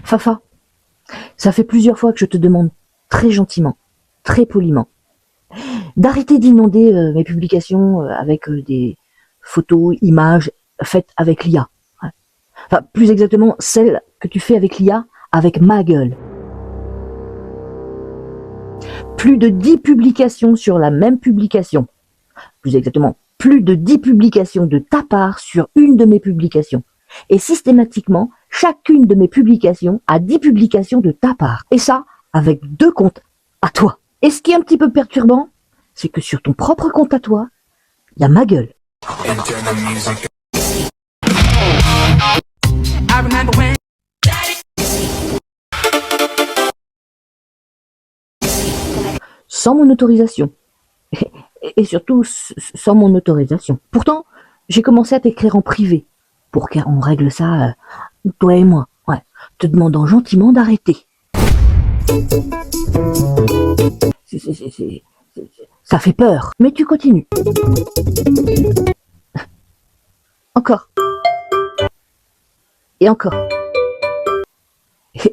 Fafa, ça fait plusieurs fois que je te demande très gentiment, très poliment, d'arrêter d'inonder mes publications avec des photos, images faites avec l'IA. Enfin, plus exactement, celles que tu fais avec l'IA, avec ma gueule. Plus de 10 publications sur la même publication. Plus exactement, plus de 10 publications de ta part sur une de mes publications. Et systématiquement, chacune de mes publications a 10 publications de ta part. Et ça, avec 2 comptes à toi. Et ce qui est un petit peu perturbant, c'est que sur ton propre compte à toi, il y a ma gueule. Sans mon autorisation. Et surtout, sans mon autorisation. Pourtant, j'ai commencé à t'écrire en privé, pour qu'on règle ça, toi et moi, ouais, te demandant gentiment d'arrêter. Ça fait peur, mais tu continues. Encore. Et encore.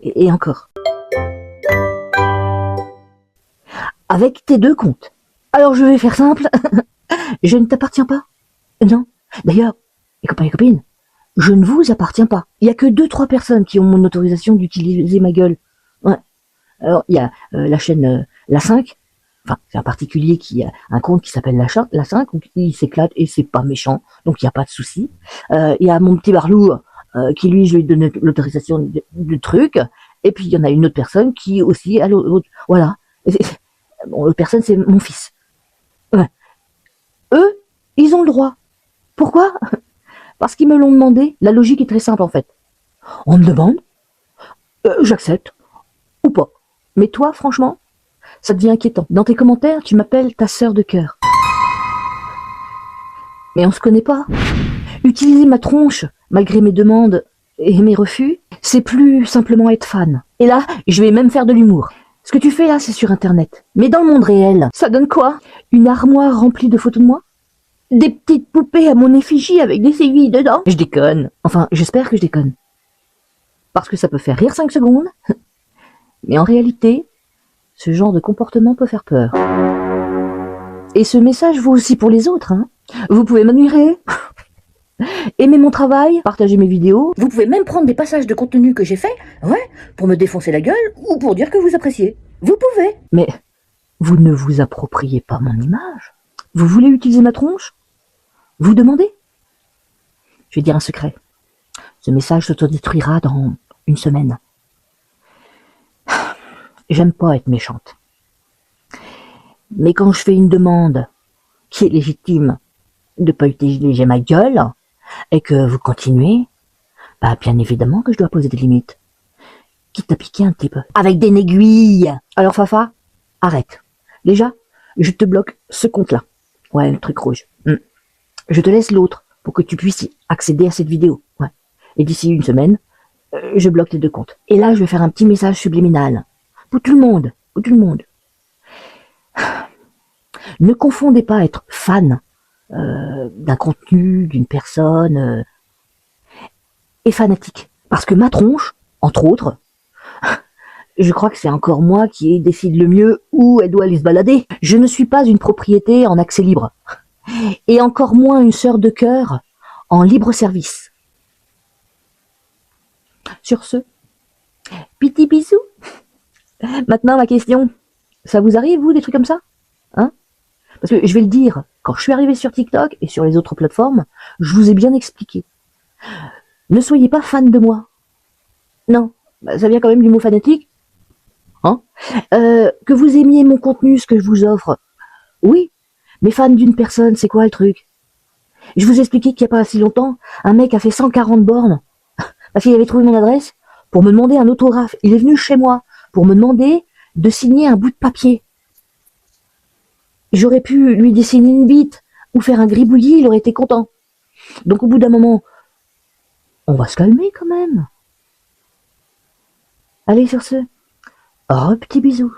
Et encore. Avec tes 2 comptes. Alors je vais faire simple. Je ne t'appartiens pas. Non. D'ailleurs, les copains et copines, je ne vous appartiens pas. Il y a que 2-3 personnes qui ont mon autorisation d'utiliser ma gueule. Ouais. Alors, il y a la chaîne La 5. Enfin, c'est un particulier qui a un compte qui s'appelle La 5, où il s'éclate et c'est pas méchant, donc il n'y a pas de souci. Il y a mon petit Barlou, qui lui, je lui ai donné l'autorisation du truc. Et puis, il y en a une autre personne qui aussi a l'autre. Voilà. Bon, l'autre personne, c'est mon fils. Ouais. Eux, ils ont le droit. Pourquoi? Parce qu'ils me l'ont demandé. La logique est très simple, en fait. On me demande, j'accepte, ou pas. Mais toi, franchement, ça devient inquiétant. Dans tes commentaires, tu m'appelles ta sœur de cœur. Mais on se connaît pas. Utiliser ma tronche, malgré mes demandes et mes refus, c'est plus simplement être fan. Et là, je vais même faire de l'humour. Ce que tu fais là, c'est sur Internet. Mais dans le monde réel, ça donne quoi? Une armoire remplie de photos de moi? Des petites poupées à mon effigie avec des aiguilles dedans? Je déconne. Enfin, j'espère que je déconne. Parce que ça peut faire rire 5 secondes. Mais en réalité, ce genre de comportement peut faire peur. Et ce message vaut aussi pour les autres, hein. Vous pouvez m'admirer, aimer mon travail, partager mes vidéos. Vous pouvez même prendre des passages de contenu que j'ai fait, ouais, pour me défoncer la gueule ou pour dire que vous appréciez. Vous pouvez. Mais vous ne vous appropriez pas mon image. Vous voulez utiliser ma tronche? Vous demandez? Je vais dire un secret. Ce message s'autodétruira dans 1 semaine. J'aime pas être méchante. Mais quand je fais une demande qui est légitime de pas utiliser ma gueule et que vous continuez, bah bien évidemment que je dois poser des limites. Quitte à piquer un petit peu. Avec des aiguilles. Alors Fafa, arrête. Déjà, je te bloque ce compte-là. Ouais, le truc rouge. Je te laisse l'autre pour que tu puisses accéder à cette vidéo. Ouais. Et d'ici 1 semaine, je bloque les 2 comptes. Et là, je vais faire un petit message subliminal. Pour tout le monde. Pour tout le monde. Ne confondez pas être fan d'un contenu, d'une personne et fanatique. Parce que ma tronche, entre autres, je crois que c'est encore moi qui décide le mieux où elle doit aller se balader. Je ne suis pas une propriété en accès libre. Et encore moins une sœur de cœur en libre service. Sur ce, petit bisou. Maintenant, ma question. Ça vous arrive, vous, des trucs comme ça? Hein? Parce que je vais le dire, quand je suis arrivé sur TikTok et sur les autres plateformes, je vous ai bien expliqué. Ne soyez pas fan de moi. Non, ça vient quand même du mot fanatique. Hein? Que vous aimiez mon contenu, ce que je vous offre. Oui, mais fan d'une personne, c'est quoi le truc? Je vous ai expliqué qu'il n'y a pas si longtemps, un mec a fait 140 bornes parce qu'il avait trouvé mon adresse pour me demander un autographe. Il est venu chez moi pour me demander de signer un bout de papier. J'aurais pu lui dessiner une bite ou faire un gribouillis, il aurait été content. Donc au bout d'un moment, on va se calmer quand même. Allez sur ce, petit bisou.